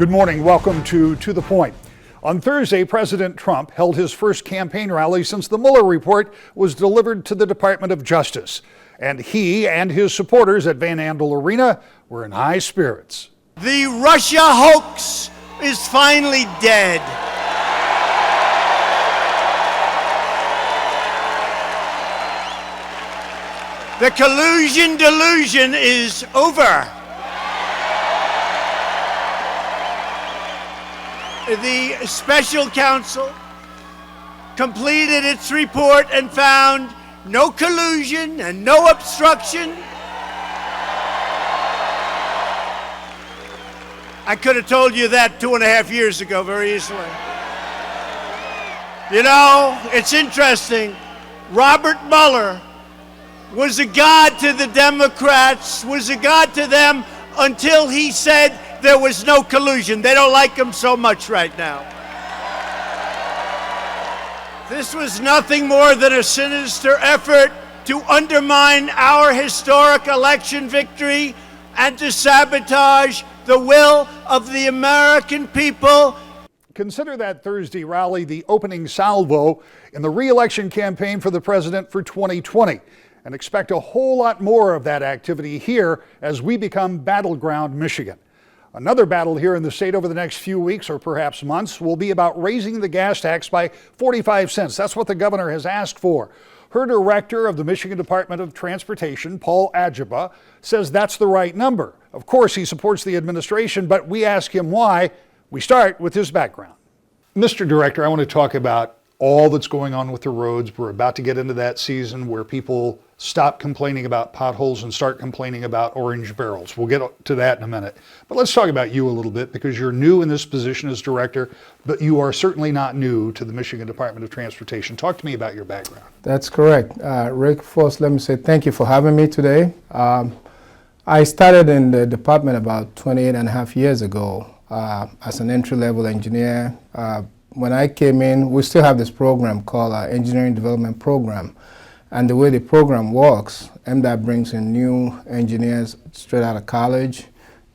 Good morning. Welcome to the Point. On Thursday, President Trump held his first campaign rally since the Mueller report was delivered to the Department of Justice. And he and his supporters at Van Andel Arena were in high spirits. The Russia hoax is finally dead. The collusion delusion is over. The special counsel completed its report and found no collusion and no obstruction. I could have told you that 2.5 years ago very easily. You know, it's interesting. Robert Mueller was a god to the Democrats, was a god to them until he said there was no collusion. They don't like him so much right now. This was nothing more than a sinister effort to undermine our historic election victory and to sabotage the will of the American people. Consider that Thursday rally the opening salvo in the re-election campaign for the president for 2020. And expect a whole lot more of that activity here as we become battleground Michigan. Another battle here in the state over the next few weeks or perhaps months will be about raising the gas tax by 45 cents. That's what the governor has asked for. Her director of the Michigan Department of Transportation, Paul Ajegba, says that's the right number. Of course, he supports the administration, but we ask him why. We start with his background. Mr. Director, I want to talk about all that's going on with the roads. We're about to get into that season where people stop complaining about potholes and start complaining about orange barrels. We'll get to that in a minute. But let's talk about you a little bit because you're new in this position as director, but you are certainly not new to the Michigan Department of Transportation. Talk to me about your background. That's correct. Rick, first let me say thank you for having me today. I started in the department about 28.5 years ago as an entry-level engineer. When I came in, we still have this program called our Engineering Development Program. And the way the program works, MDOT brings in new engineers straight out of college.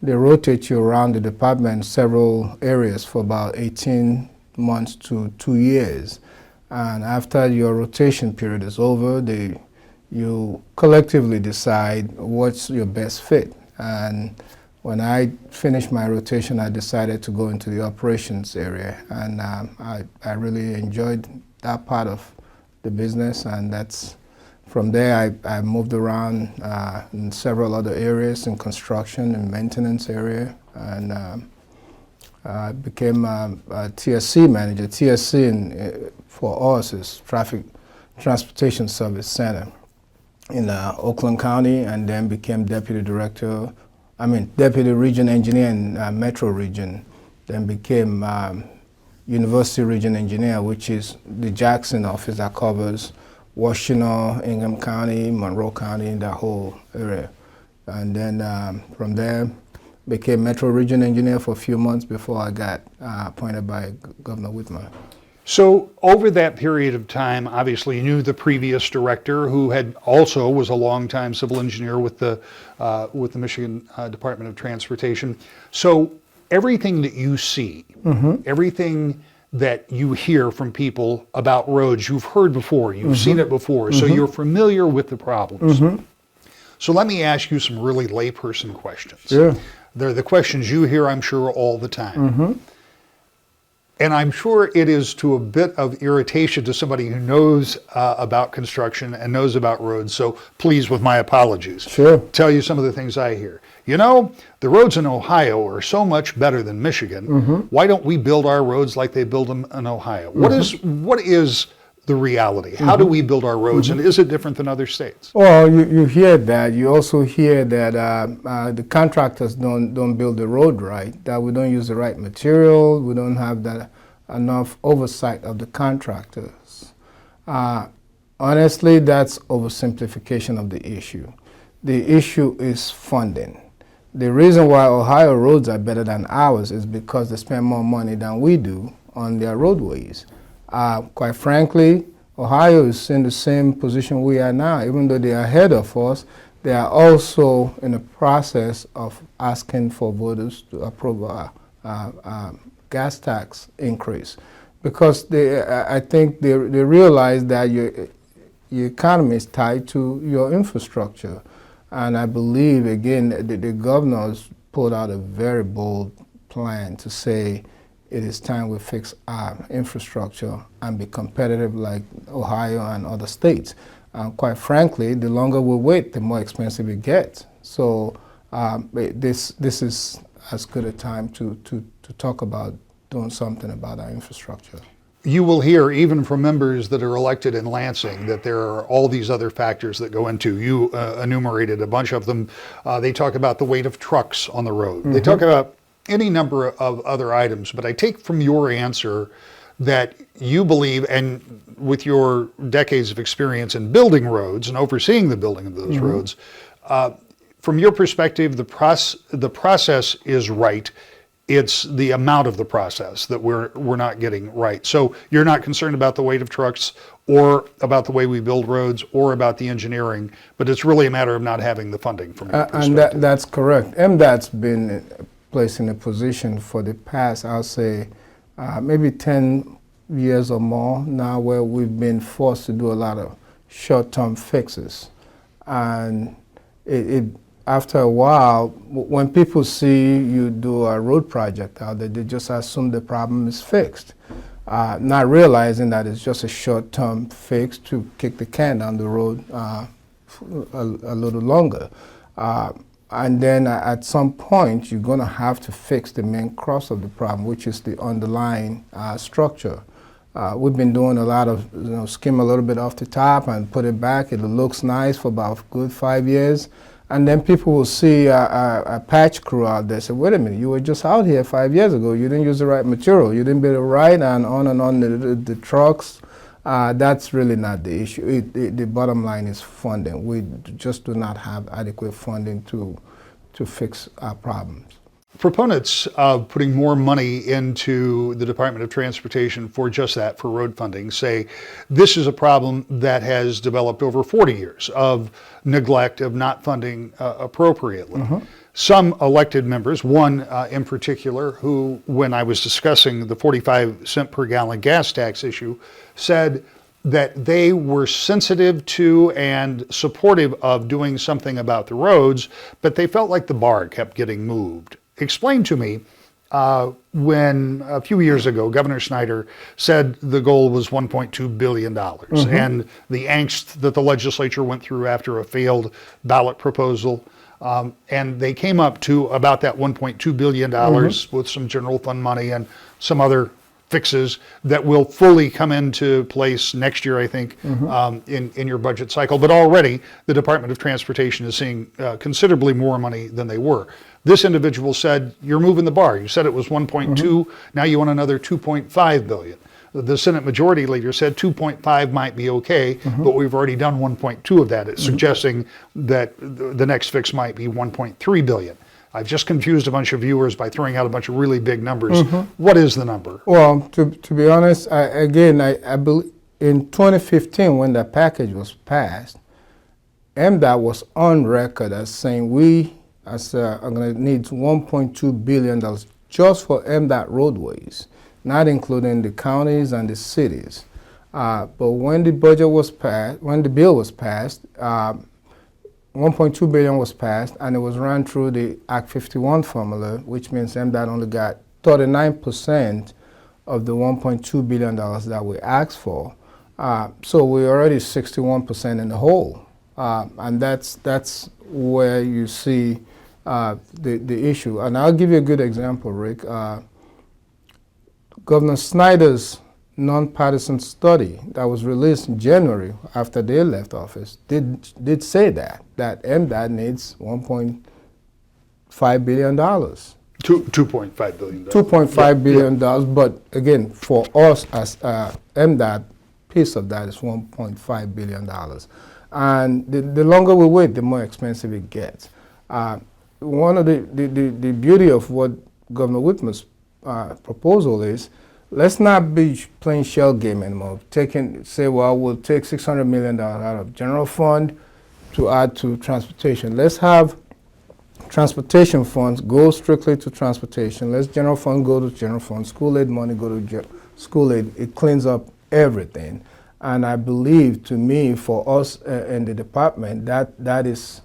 They rotate you around the department several areas for about 18 months to 2 years. And after your rotation period is over, you collectively decide what's your best fit. And when I finished my rotation, I decided to go into the operations area. And I really enjoyed that part of the business, and that's from there, I moved around in several other areas in construction and maintenance area, and I became a TSC manager. TSC for us is Traffic Transportation Service Center in Oakland County, and then became deputy region engineer in Metro Region, then became University Region Engineer, which is the Jackson office that covers Washtenaw, Ingham County, Monroe County, that whole area. And then from there, became Metro Region Engineer for a few months before I got appointed by Governor Whitmer. So over that period of time, obviously you knew the previous director who was a longtime civil engineer with the Michigan Department of Transportation. So everything that you see, everything that you hear from people about roads, you've heard before, you've seen it before, so you're familiar with the problems. So let me ask you some really layperson questions. Sure. They're the questions you hear, I'm sure, all the time. And I'm sure it is to a bit of irritation to somebody who knows about construction and knows about roads, so please, with my apologies, tell you some of the things I hear. You know, the roads in Ohio are so much better than Michigan. Why don't we build our roads like they build them in Ohio? What is the reality? How do we build our roads, and is it different than other states? Well, you hear that. You also hear that the contractors don't build the road right, that we don't use the right material, we don't have enough oversight of the contractors. Honestly, that's oversimplification of the issue. The issue is funding. The reason why Ohio roads are better than ours is because they spend more money than we do on their roadways. Quite frankly, Ohio is in the same position we are now. Even though they are ahead of us, they are also in the process of asking for voters to approve gas tax increase, because I think they realize that your economy is tied to your infrastructure. And I believe, again, the governors put out a very bold plan to say it is time we fix our infrastructure and be competitive like Ohio and other states. Quite frankly, the longer we wait, the more expensive it gets. So this is as good a time to talk about doing something about our infrastructure. You will hear, even from members that are elected in Lansing, that there are all these other factors that go into. You enumerated a bunch of them. They talk about the weight of trucks on the road. They talk about any number of other items. But I take from your answer that you believe, and with your decades of experience in building roads and overseeing the building of those roads, from your perspective, the process is right. It's the amount of the process that we're not getting right. So you're not concerned about the weight of trucks or about the way we build roads or about the engineering, but it's really a matter of not having the funding from your perspective. And that's correct. MDOT's been placed in a position for the past, I'll say, maybe 10 years or more now, where we've been forced to do a lot of short-term fixes. And after a while, when people see you do a road project out there, they just assume the problem is fixed, not realizing that it's just a short-term fix to kick the can down the road a little longer. And then at some point, you're going to have to fix the main crux of the problem, which is the underlying structure. We've been doing a lot of, skim a little bit off the top and put it back. It looks nice for about a good 5 years. And then people will see a patch crew out there say, wait a minute, you were just out here 5 years ago. You didn't use the right material. You didn't build it right, and on the trucks. That's really not the issue. The bottom line is funding. We just do not have adequate funding to fix our problems. Proponents of putting more money into the Department of Transportation for just that, for road funding, say this is a problem that has developed over 40 years of neglect, of not funding appropriately. Some elected members, one in particular, who, when I was discussing the 45-cent per gallon gas tax issue, said that they were sensitive to and supportive of doing something about the roads, but they felt like the bar kept getting moved. Explain to me when a few years ago Governor Snyder said the goal was $1.2 billion and the angst that the legislature went through after a failed ballot proposal. And they came up to about that $1.2 billion with some general fund money and some other fixes that will fully come into place next year, I think, in your budget cycle. But already the Department of Transportation is seeing considerably more money than they were. This individual said, you're moving the bar. You said it was 1.2, now you want another 2.5 billion. The Senate Majority Leader said 2.5 might be okay, but we've already done 1.2 of that. It's suggesting that the next fix might be 1.3 billion. I've just confused a bunch of viewers by throwing out a bunch of really big numbers. What is the number? Well, to be honest, I believe in 2015, when that package was passed, MDOT was on record as saying we are going to need $1.2 billion just for MDOT roadways, not including the counties and the cities. But when the budget was passed, when the bill was passed, 1.2 billion was passed, and it was run through the Act 51 formula, which means MDOT only got 39% of the $1.2 billion that we asked for. So we're already 61% in the hole. And that's where you see the issue. And I'll give you a good example, Rick. Governor Snyder's nonpartisan study that was released in January after they left office did say that MDOT needs $1.5 billion. $2.5 billion. $2.5 billion, but again, for us as MDOT, piece of that is $1.5 billion. And the longer we wait, the more expensive it gets. One of the beauty of what Governor Whitmer's proposal is, let's not be playing shell game anymore. Say, well, we'll take $600 million out of general fund to add to transportation. Let's have transportation funds go strictly to transportation. Let's general fund go to general fund. School aid money go to school aid. It cleans up everything. And I believe, to me, for us in the department, that is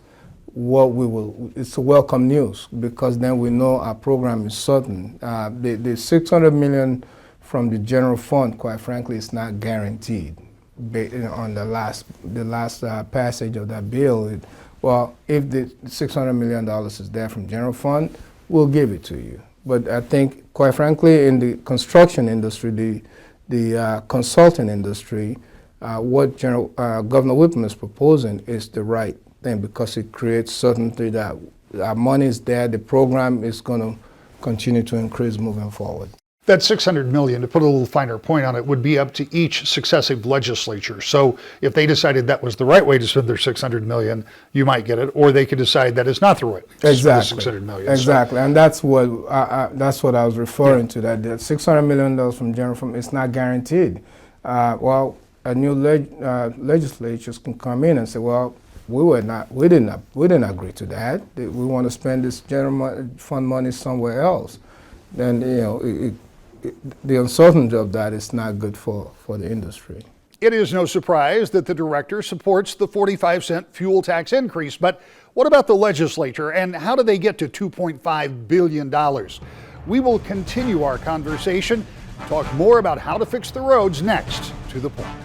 what we will, it's a welcome news, because then we know our program is certain. The 600 million from the general fund, quite frankly, is not guaranteed. On the last passage of that bill, well, if the $600 million is there from general fund, we'll give it to you. But I think, quite frankly, in the construction industry, the consulting industry, what Governor Whitman is proposing is the right thing, because it creates certainty that our money is there, the program is going to continue to increase moving forward. That $600 million, to put a little finer point on it, would be up to each successive legislature. So if they decided that was the right way to spend their $600 million, you might get it, or they could decide that is not the right way to spend the $600 million. Exactly, and that's what I was referring to. That the $600 million from general fund is not guaranteed. Well, a new legislatures can come in and say, well, we didn't agree to that. We want to spend this general fund money somewhere else. Then the uncertainty of that is not good for the industry. It is no surprise that the director supports the 45-cent fuel tax increase, but what about the legislature, and how do they get to $2.5 billion? We will continue our conversation, talk more about how to fix the roads next. To the Point.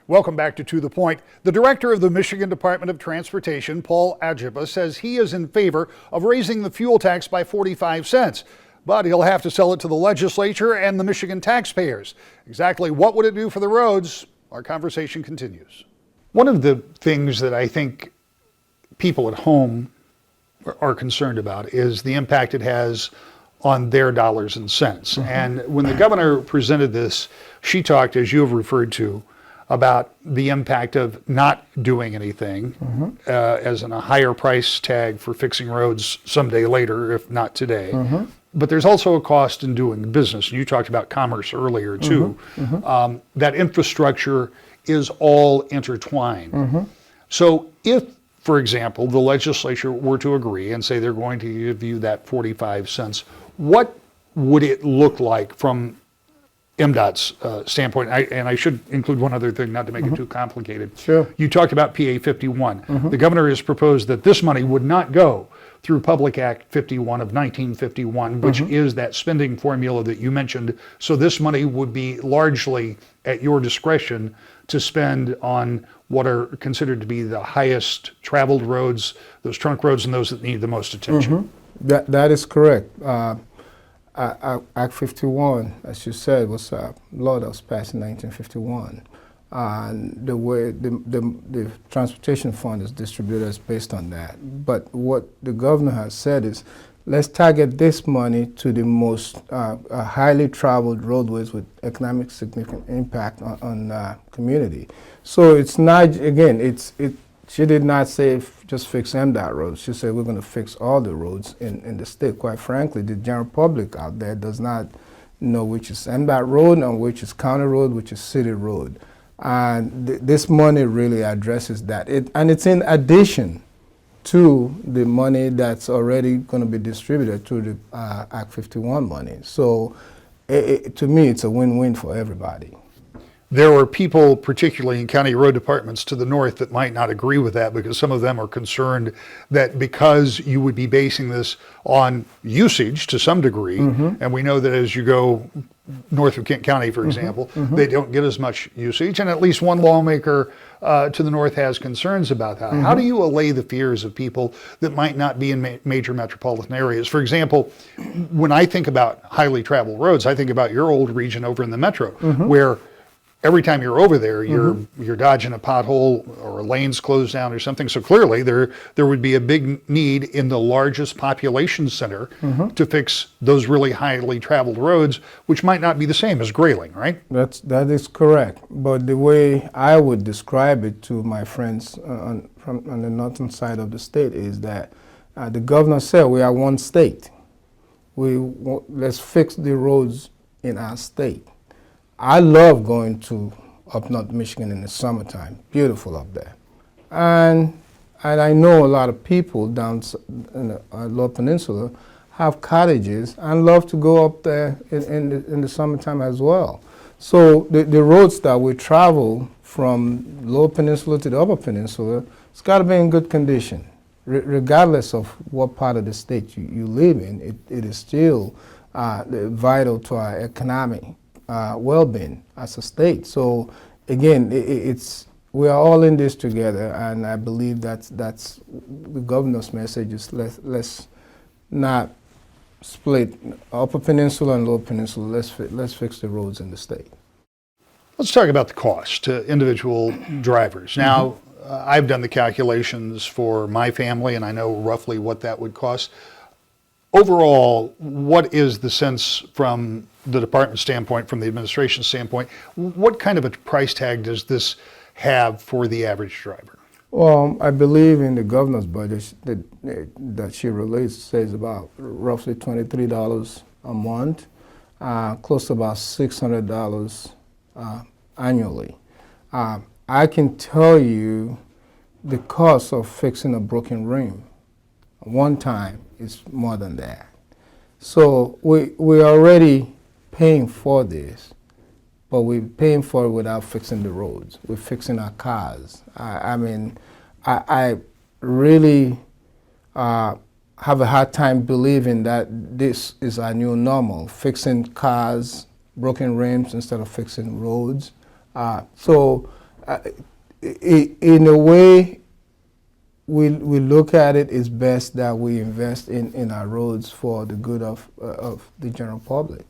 Welcome back to the Point. The director of the Michigan Department of Transportation, Paul Ajegba, says he is in favor of raising the fuel tax by 45 cents. But he'll have to sell it to the legislature and the Michigan taxpayers. Exactly what would it do for the roads? Our conversation continues. One of the things that I think people at home are concerned about is the impact it has on their dollars and cents. Mm-hmm. And when the governor presented this, she talked, as you have referred to, about the impact of not doing anything, mm-hmm. As in a higher price tag for fixing roads someday later, if not today. Mm-hmm. But there's also a cost in doing business. You talked about commerce earlier too. Mm-hmm. Mm-hmm. That infrastructure is all intertwined. Mm-hmm. So if, for example, the legislature were to agree and say they're going to give you that 45 cents, what would it look like from MDOT's standpoint? And I should include one other thing, not to make mm-hmm. it too complicated. Sure. You talked about PA 51. Mm-hmm. The governor has proposed that this money would not go through Public Act 51 of 1951, which mm-hmm. is that spending formula that you mentioned. So this money would be largely at your discretion to spend on what are considered to be the highest traveled roads, those trunk roads, and those that need the most attention. Mm-hmm. That is correct. Act 51, as you said, was a law that was passed in 1951. And the way the transportation fund is distributed is based on that. But what the governor has said is, let's target this money to the most highly traveled roadways with economic significant impact on community. So it's not, again, she did not say just fix MDOT roads. She said we're going to fix all the roads in the state. Quite frankly, the general public out there does not know which is MDOT road and which is county road, which is city road. And this money really addresses that. And it's in addition to the money that's already going to be distributed through the Act 51 money. So to me, it's a win-win for everybody. There are people, particularly in county road departments to the north, that might not agree with that, because some of them are concerned that because you would be basing this on usage to some degree, mm-hmm. and we know that as you go north of Kent County, for example, mm-hmm. they don't get as much usage, and at least one lawmaker to the north has concerns about that. Mm-hmm. How do you allay the fears of people that might not be in major metropolitan areas? For example, when I think about highly traveled roads, I think about your old region over in the metro, mm-hmm. where every time you're over there, you're dodging a pothole or a lane's closed down or something. So clearly there would be a big need in the largest population center mm-hmm. to fix those really highly traveled roads, which might not be the same as Grayling, right? That is correct. But the way I would describe it to my friends on the northern side of the state is that the governor said we are one state. Let's fix the roads in our state. I love going to up north Michigan in the summertime. Beautiful up there. And And I know a lot of people down in the Lower Peninsula have cottages and love to go up there in the summertime as well. So the roads that we travel from Lower Peninsula to the Upper Peninsula, it's got to be in good condition. Regardless of what part of the state you live in, it is still vital to our economic well-being as a state. So again, we are all in this together, and I believe that's the governor's message is let's not split Upper Peninsula and Lower Peninsula. Let's fix the roads in the state. Let's talk about the cost to individual drivers. Now, I've done the calculations for my family, and I know roughly what that would cost. Overall, what is the sense from the department standpoint, from the administration standpoint? What kind of a price tag does this have for the average driver? Well, I believe in the governor's budget that she released says about roughly $23 a month, close to about $600 annually. I can tell you the cost of fixing a broken rim one time is more than that. So we're already paying for this, but we're paying for it without fixing the roads. We're fixing our cars. I mean, I really have a hard time believing that this is our new normal, fixing cars, broken rims instead of fixing roads. In a way, we look at it, it's best that we invest in our roads for the good of the general public.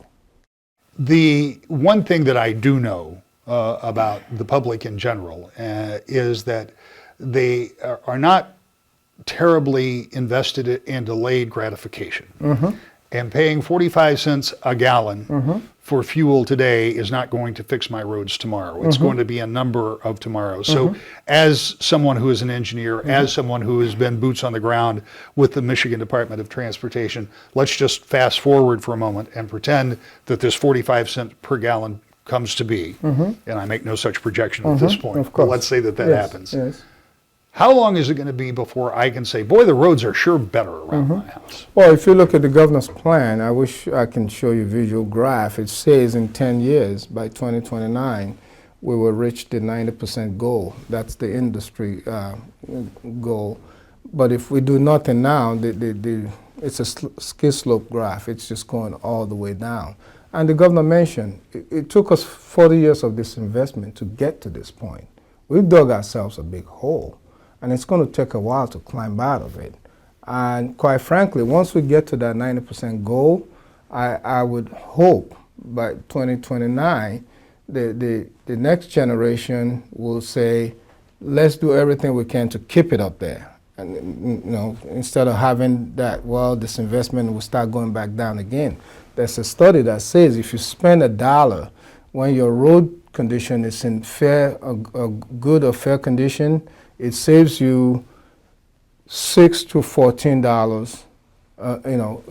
The one thing that I do know about the public in general is that they are not terribly invested in delayed gratification. And paying 45 cents a gallon for fuel today is not going to fix my roads tomorrow. It's going to be a number of tomorrows. So as someone who is an engineer, as someone who has been boots on the ground with the Michigan Department of Transportation, let's just fast forward for a moment and pretend that this 45 cents per gallon comes to be. And I make no such projection at this point, but let's say that happens. Yes. How long is it going to be before I can say, boy, the roads are sure better around my house? Well, if you look at the governor's plan, I wish I can show you a visual graph. It says in 10 years, by 2029, we will reach the 90% goal. That's the industry goal. But if we do nothing now, it's a ski slope graph. It's just going all the way down. And the governor mentioned, it took us 40 years of this investment to get to this point. We've dug ourselves a big hole. And it's going to take a while to climb out of it. And quite frankly, once we get to that 90% goal, I would hope by 2029, the next generation will say, let's do everything we can to keep it up there. And instead of having that, well, this investment will start going back down again. There's a study that says if you spend $1 when your road condition is in good or fair condition, it saves you $6 to $14,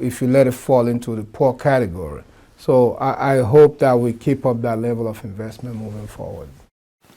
if you let it fall into the poor category. So I hope that we keep up that level of investment moving forward.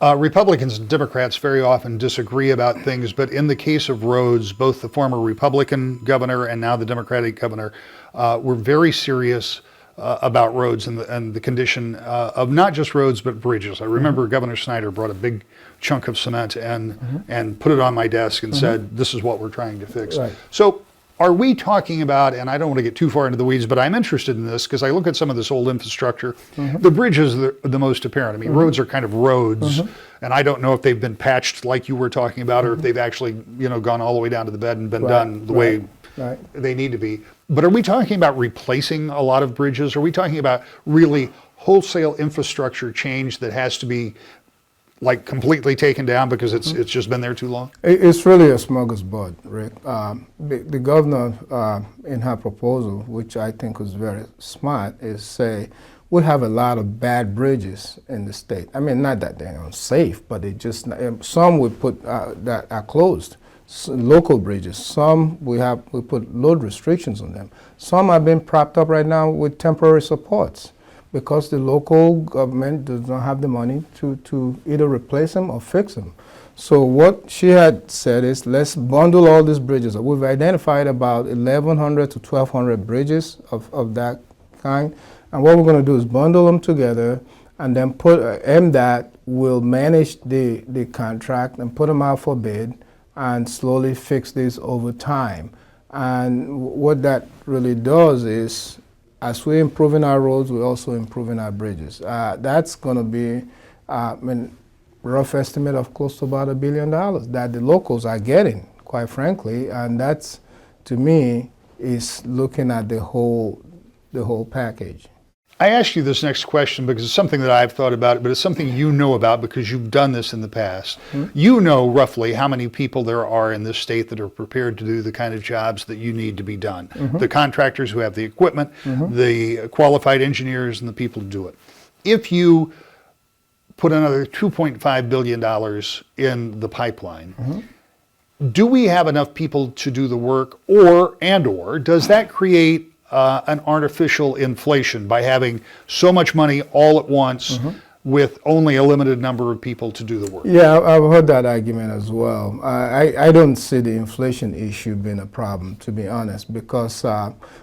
Republicans and Democrats very often disagree about things, but in the case of roads, both the former Republican governor and now the Democratic governor were very serious about roads and the condition of not just roads but bridges. I remember Governor Snyder brought a big chunk of cement and put it on my desk and said, this is what we're trying to fix. Right. So are we talking about, and I don't want to get too far into the weeds, but I'm interested in this because I look at some of this old infrastructure. The bridges are the most apparent. I mean, roads are kind of roads, and I don't know if they've been patched like you were talking about or if they've actually gone all the way down to the bed and been done the way they need to be. But are we talking about replacing a lot of bridges? Are we talking about really wholesale infrastructure change that has to be like completely taken down because it's just been there too long? It's really a smorgasbord, Rick. The governor, in her proposal, which I think was very smart, is say we have a lot of bad bridges in the state. I mean, not that they're unsafe, but some we put that are closed. Local bridges. Some we put load restrictions on them. Some have been propped up right now with temporary supports because the local government does not have the money to either replace them or fix them. So what she had said is, let's bundle all these bridges. We've identified about 1,100 to 1,200 bridges of that kind. And what we're going to do is bundle them together and then put MDOT will manage the contract and put them out for bid and slowly fix this over time. And what that really does is, as we're improving our roads, we're also improving our bridges. That's going to be, rough estimate of close to about $1 billion that the locals are getting, quite frankly. And that's, to me, is looking at the whole package. I asked you this next question because it's something that I've thought about, but it's something you know about because you've done this in the past. You know roughly how many people there are in this state that are prepared to do the kind of jobs that you need to be done. The contractors who have the equipment, the qualified engineers, and the people to do it. If you put another $2.5 billion in the pipeline, do we have enough people to do the work, or does that create an artificial inflation by having so much money all at once with only a limited number of people to do the work? Yeah, I've heard that argument as well. I don't see the inflation issue being a problem, to be honest, because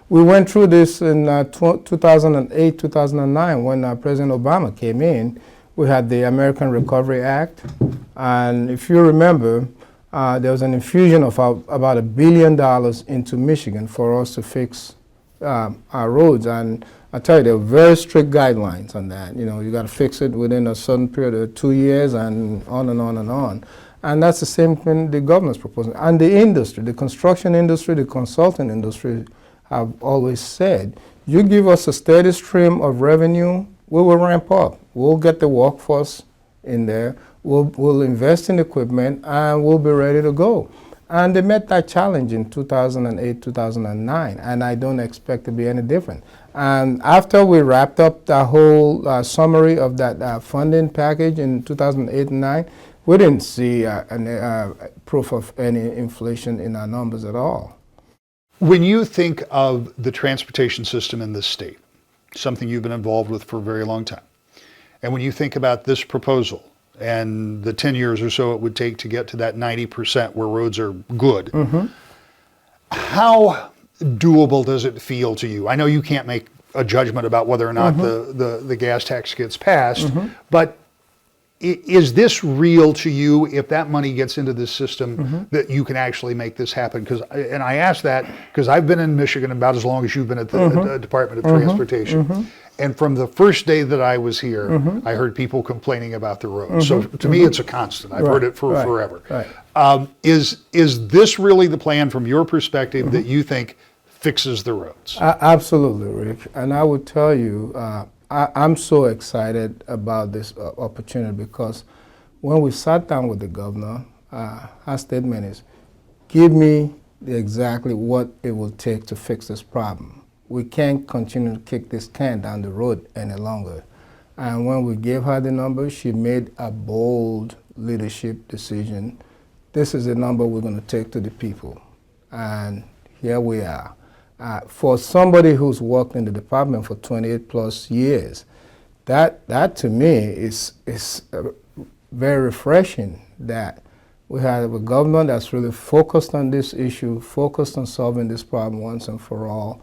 we went through this in 2008, 2009 when President Obama came in. We had the American Recovery Act, and if you remember, there was an infusion of about $1 billion into Michigan for us to fix our roads. And I tell you, there were very strict guidelines on that. You know, you got to fix it within a certain period of 2 years, and on and on and on. And that's the same thing the governor's proposing. And the industry, the construction industry, the consulting industry have always said, you give us a steady stream of revenue, we will ramp up. We'll get the workforce in there, we'll invest in equipment, and we'll be ready to go. And they met that challenge in 2008, 2009, and I don't expect to be any different. And after we wrapped up the whole summary of that funding package in 2008 and 9, we didn't see proof of any inflation in our numbers at all. When you think of the transportation system in this state, something you've been involved with for a very long time, and when you think about this proposal and the 10 years or so it would take to get to that 90% where roads are good, how doable does it feel to you? I know you can't make a judgment about whether or not the gas tax gets passed, but is this real to you if that money gets into this system that you can actually make this happen? And I ask that because I've been in Michigan about as long as you've been at the Department of Transportation. And from the first day that I was here, I heard people complaining about the roads. So to me, it's a constant. I've heard it for forever. Is this really the plan from your perspective that you think fixes the roads? Absolutely, Rick. And I would tell you, I'm so excited about this opportunity because when we sat down with the governor, our statement is, give me exactly what it will take to fix this problem. We can't continue to kick this can down the road any longer. And when we gave her the number, she made a bold leadership decision. This is the number we're going to take to the people. And here we are. For somebody who's worked in the department for 28 plus years, that to me is very refreshing that we have a government that's really focused on this issue, focused on solving this problem once and for all.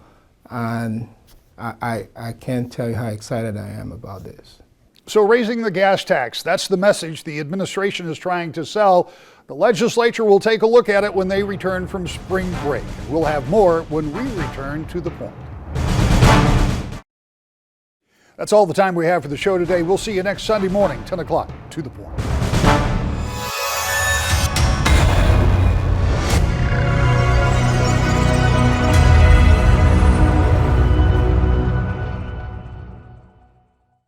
And I can't tell you how excited I am about this. So raising the gas tax, that's the message the administration is trying to sell. The legislature will take a look at it when they return from spring break. We'll have more when we return to The Point. That's all the time we have for the show today. We'll see you next Sunday morning, 10 o'clock, to The Point.